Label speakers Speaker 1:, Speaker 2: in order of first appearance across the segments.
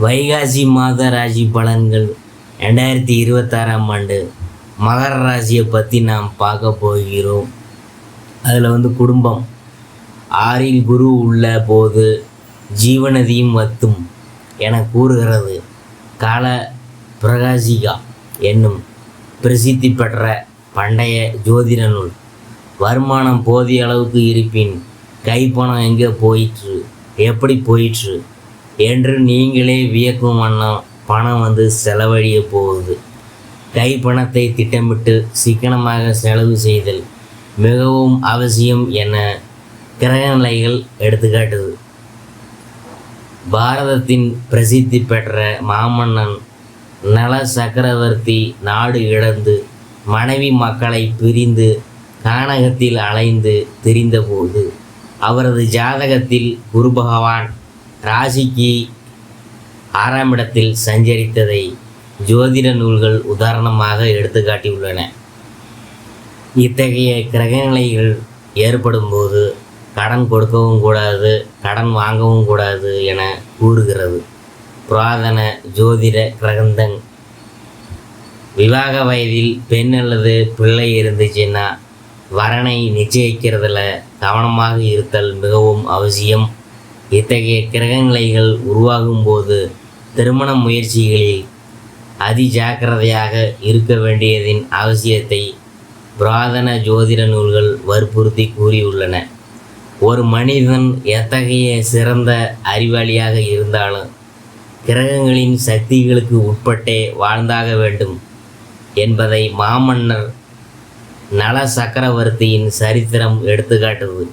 Speaker 1: வைகாசி மாத ராசி பலன்கள் 2026ஆம் ஆண்டு மகர ராசியை பற்றி நாம் பார்க்க போகிறோம். அதில் குடும்பம் 6இல் குரு உள்ள போது ஜீவநதியும் வத்தும் என கூறுகிறது கால பிரகாசிகா என்னும் பிரசித்தி பெற்ற பண்டைய ஜோதிட நூல். வருமானம் போதிய அளவுக்கு இருப்பின் கைப்பணம் எங்கே போயிற்று, எப்படி போயிற்று என்று நீங்களே வியக்கும் வண்ணம் பணம் செலவழிய போகுது. கைப்பணத்தை திட்டமிட்டு சிக்கனமாக செலவு செய்தல் மிகவும் அவசியம் என கிரகநிலைகள் எடுத்துக்காட்டுது. பாரதத்தின் பிரசித்தி பெற்ற மாமன்னன் நல சக்கரவர்த்தி நாடு இழந்து மனைவி மக்களை பிரிந்து கானகத்தில் அலைந்து திரிந்தபோது அவரது ஜாதகத்தில் குரு பகவான் ராசிக்கு 6ஆம் இடத்தில் சஞ்சரித்ததை ஜோதிட நூல்கள் உதாரணமாக எடுத்துக்காட்டியுள்ளன. இத்தகைய கிரகநிலைகள் ஏற்படும் போது கடன் கொடுக்கவும் கூடாது, கடன் வாங்கவும் கூடாது என கூறுகிறது புராதன ஜோதிட கிரகந்தன். விவாக வயதில் பெண் அல்லது பிள்ளை இருந்துச்சுன்னா வரனை நிச்சயிக்கிறதுல கவனமாக இருத்தல் மிகவும் அவசியம். இத்தகைய கிரகநிலைகள் உருவாகும் போது திருமண முயற்சிகளில் ஜாக்கிரதையாக இருக்க வேண்டியதின் அவசியத்தை புராதன ஜோதிட நூல்கள் வற்புறுத்தி கூறியுள்ளன. ஒரு மனிதன் எத்தகைய சிறந்த அறிவாளியாக இருந்தாலும் கிரகங்களின் சக்திகளுக்கு உட்பட்டே வாழ்ந்தாக வேண்டும் என்பதை மாமன்னர் நல சக்கரவர்த்தியின் சரித்திரம் எடுத்துக்காட்டுது.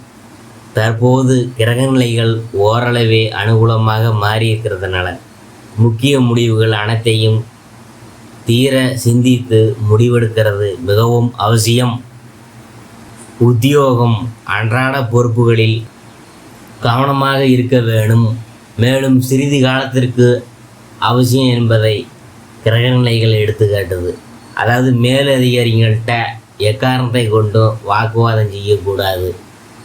Speaker 1: தற்போது கிரகநிலைகள் ஓரளவே அனுகூலமாக மாறியிருக்கிறதுனால முக்கிய முடிவுகள் அனைத்தையும் தீர சிந்தித்து முடிவெடுக்கிறது மிகவும் அவசியம். உத்தியோகம் அன்றாட பொறுப்புகளில் கவனமாக இருக்க வேணும். மேலும் சிறிது காலத்திற்கு அவசியம் என்பதை கிரகநிலைகள் எடுத்துக்காட்டுது. அதாவது மேலதிகாரிகள்கிட்ட எக்காரணத்தை கொண்டும் வாக்குவாதம் செய்யக்கூடாது.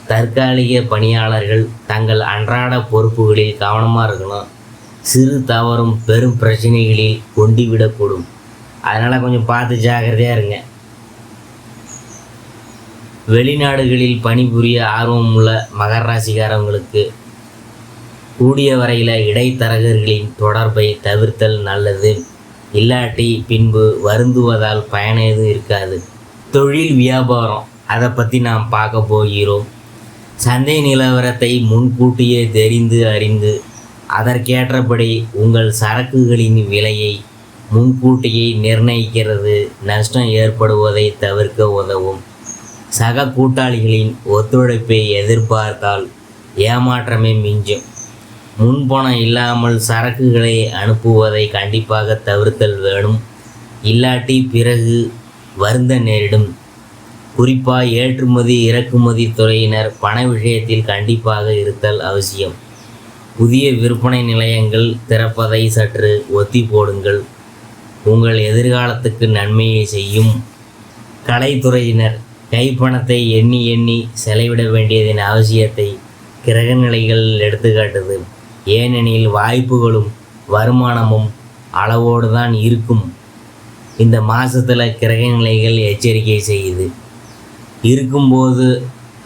Speaker 1: தற்காலிக பணியாளர்கள் தங்கள் அன்றாட பொறுப்புகளில் கவனமாக இருக்கணும். சிறு தவறும் பெரும் பிரச்சனைகளில் கொண்டுவிடக்கூடும். அதனால் கொஞ்சம் பார்த்து ஜாக்கிரதையாக இருங்க. வெளிநாடுகளில் பணிபுரிய ஆர்வம் உள்ள மகர ராசிக்காரவங்களுக்கு கூடிய வரையில் இடைத்தரகர்களின் தொடர்பை தவிர்த்தல் நல்லது. இல்லாட்டி பின்பு வருந்துவதால் பயன் எதுவும் இருக்காது. தொழில் வியாபாரம் அதை பற்றி நாம் பார்க்க போகிறோம். சந்தை நிலவரத்தை முன்கூட்டியே தெரிந்து அறிந்து அதற்கேற்றபடி உங்கள் சரக்குகளின் விலையை முன்கூட்டியே நிர்ணயிக்கிறது நஷ்டம் ஏற்படுவதை தவிர்க்க உதவும். சக கூட்டாளிகளின் ஒத்துழைப்பை எதிர்பார்த்தால் ஏமாற்றமே மிஞ்சும். முன்பணம் இல்லாமல் சரக்குகளை அனுப்புவதை கண்டிப்பாக தவிர்த்தல் வேணும். இல்லாட்டி பிறகு வருந்த நேரிடும். குறிப்பாக ஏற்றுமதி இறக்குமதி துறையினர் பண விஷயத்தில் கண்டிப்பாக இருத்தல் அவசியம். புதிய விற்பனை நிலையங்கள் திறப்பதை சற்று ஒத்தி போடுங்கள். உங்கள் எதிர்காலத்துக்கு நன்மையை செய்யும். கலைத்துறையினர் கைப்பணத்தை எண்ணி எண்ணி செலவிட வேண்டியதின் அவசியத்தை கிரகநிலைகள் எடுத்துக்காட்டுது. ஏனெனில் வாய்ப்புகளும் வருமானமும் அளவோடு தான் இருக்கும். இந்த மாதத்தில் கிரகநிலைகள் எச்சரிக்கை செய்யுது. இருக்கும்போது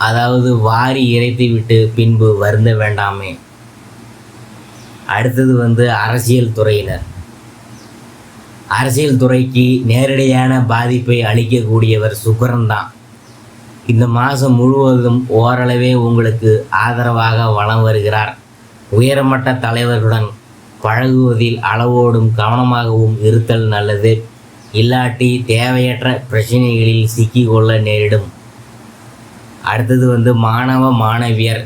Speaker 1: அதாவது வாரி இறைத்து விட்டு பின்பு வருந்த வேண்டாமே. அடுத்தது அரசியல் துறையினர். அரசியல் துறைக்கு நேரடியான பாதிப்பை அளிக்கக்கூடியவர் சுக்கிரன் தான். இந்த மாதம் முழுவதும் ஓரளவே உங்களுக்கு ஆதரவாக வலம் வருகிறார். உயர்மட்ட தலைவர்களுடன் பழகுவதில் அளவோடும் கவனமாகவும் இருத்தல் நல்லது. இல்லாட்டி தேவையற்ற பிரச்சனைகளில் சிக்கிக்கொள்ள நேரிடும். அடுத்தது மாணவ மாணவியர்.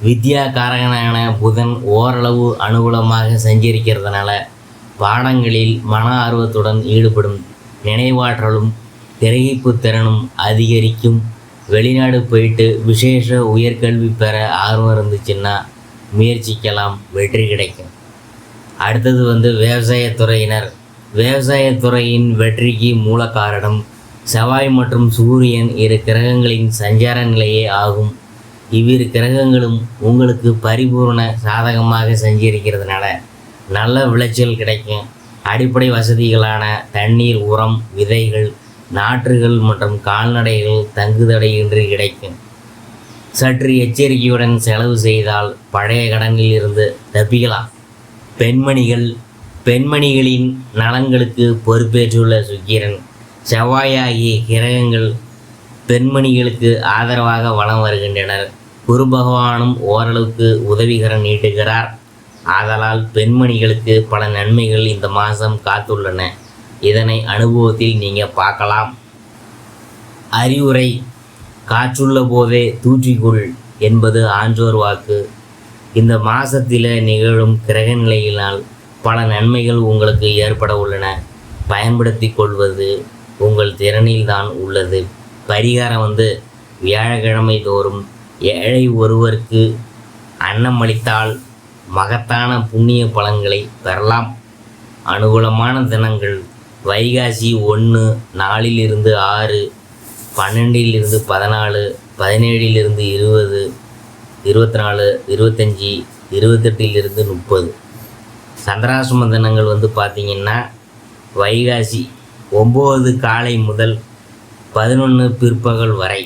Speaker 1: வித்யாகாரகனான புதன் ஓரளவு அனுகூலமாக சஞ்சரிக்கிறதுனால பாடங்களில் மன ஆர்வத்துடன் ஈடுபடும். நினைவாற்றலும் கிரகிப்பு திறனும் அதிகரிக்கும். வெளிநாடு போயிட்டு விசேஷ உயர்கல்வி பெற ஆர்வம் இருந்துச்சுன்னா முயற்சிக்கலாம், வெற்றி கிடைக்கும். அடுத்தது விவசாயத்துறையினர். விவசாயத்துறையின் வெற்றிக்கு மூல காரணம் செவ்வாய் மற்றும் சூரியன் இரு கிரகங்களின் சஞ்சார நிலையே ஆகும். இவ்விரு கிரகங்களும் உங்களுக்கு பரிபூர்ண சாதகமாக சஞ்சரிக்கிறதுனால நல்ல விளைச்சல் கிடைக்கும். அடிப்படை வசதிகளான தண்ணீர், உரம், விதைகள், நாற்றுகள் மற்றும் கால்நடைகள் தங்குதடையின்றி கிடைக்கும். சற்று எச்சரிக்கையுடன் செலவு செய்தால் பழைய கடனில் இருந்து தப்பிக்கலாம். பெண்மணிகளின் நலன்களுக்கு பொறுப்பேற்றுள்ள சுக்கிரன், செவ்வாய் ஆகிய கிரகங்கள் பெண்மணிகளுக்கு ஆதரவாக வலம் வருகின்றனர். குரு பகவானும் ஓரளவுக்கு உதவிகரம் நீட்டுகிறார். ஆதலால் பெண்மணிகளுக்கு பல நன்மைகள் இந்த மாதம் காத்துள்ளன. இதனை அனுபவத்தில் நீங்கள் பார்க்கலாம். அறிவுரை: காற்றுள்ள போதே தூற்றிக்கொள் என்பது ஆன்றோர் வாக்கு. இந்த மாதத்தில் நிகழும் கிரக நிலையினால் பல நன்மைகள் உங்களுக்கு ஏற்பட உள்ளன. பயன்படுத்தி கொள்வது உங்கள் திறனில் தான் உள்ளது. பரிகாரம் வியாழக்கிழமை தோறும் ஏழை ஒருவருக்கு அன்னம் அளித்தால் மகத்தான புண்ணிய பலன்களை பெறலாம். அனுகூலமான தினங்கள்: வைகாசி 1, 4 6, 12 14, 17 20, 24, 25, 28 30. சந்திராசிரம தினங்கள் பார்த்திங்கன்னா வைகாசி 9 காலை முதல் 11 பிற்பகல் வரை.